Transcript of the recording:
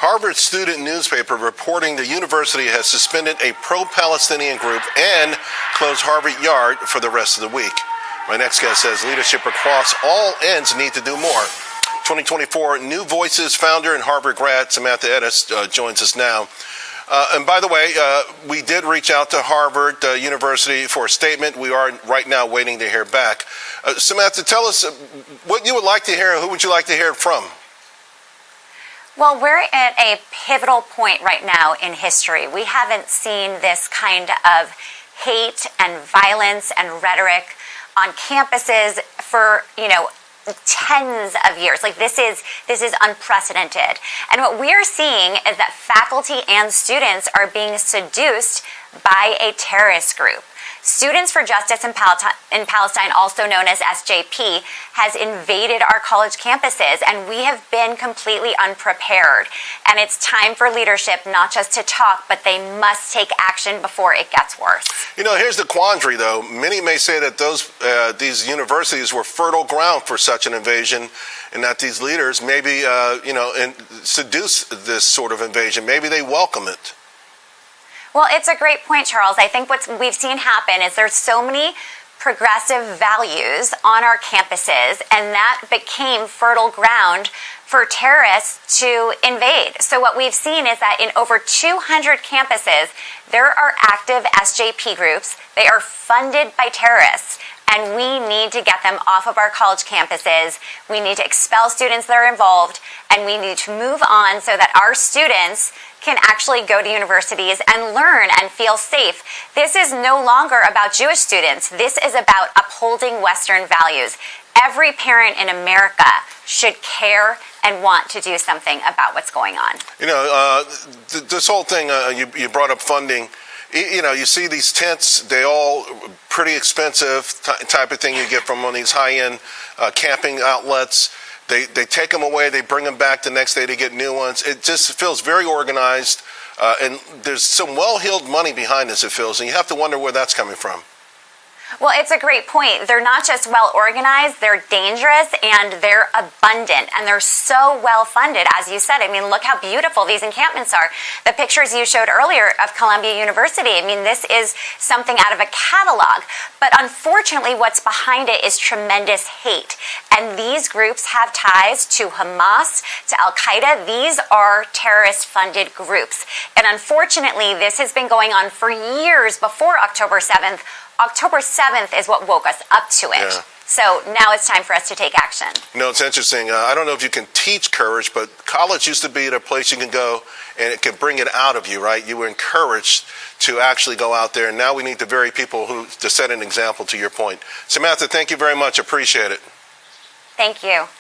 Harvard student newspaper reporting the university has suspended a pro-Palestinian group and closed Harvard Yard for the rest of the week. My next guest says leadership across all ends need to do more. 2024 New Voices founder and Harvard grad Samantha Ettus joins us now. And by the way, we did reach out to Harvard University for a statement. We are right now waiting to hear back. Samantha, tell us what you would like to hear and who would you like to hear it from? Well, we're at a pivotal point right now in history. We haven't seen this kind of hate and violence and rhetoric on campuses for, tens of years. Like this is unprecedented. And what we're seeing is that faculty and students are being seduced by a terrorist group. Students for Justice in Palestine, also known as SJP, has invaded our college campuses, and we have been completely unprepared. And it's time for leadership not just to talk, but they must take action before it gets worse. Here's the quandary, though. Many may say that these universities were fertile ground for such an invasion, and that these leaders maybe, seduce this sort of invasion. Maybe they welcome it. Well, it's a great point, Charles. I think what we've seen happen is there's so many progressive values on our campuses, and that became fertile ground for terrorists to invade. So what we've seen is that in over 200 campuses, there are active SJP groups. They are funded by terrorists, and we need to get them off of our college campuses. We need to expel students that are involved, and we need to move on so that our students can actually go to universities and learn and feel safe. This is no longer about Jewish students. This is about upholding Western values. Every parent in America should care and want to do something about what's going on. This whole thing, you brought up funding. You see these tents, they all pretty expensive type of thing you get from one of these high-end camping outlets. They take them away, they bring them back the next day to get new ones. It just feels very organized, and there's some well-heeled money behind this, it feels, and you have to wonder where that's coming from. Well, it's a great point. They're not just well organized, they're dangerous, and they're abundant, and they're so well funded, as you said. I mean, look how beautiful these encampments are. The pictures you showed earlier of Columbia University, I mean, this is something out of a catalog. But unfortunately, what's behind it is tremendous hate. And these groups have ties to Hamas, to Al-Qaeda. These are terrorist-funded groups. And unfortunately, this has been going on for years before October 7th. October 7th is what woke us up to it. Yeah. So now it's time for us to take action. It's interesting. I don't know if you can teach courage, but college used to be a place you can go and it can bring it out of you, right? You were encouraged to actually go out there. And now we need the very people to set an example, to your point. Samantha, thank you very much. Appreciate it. Thank you.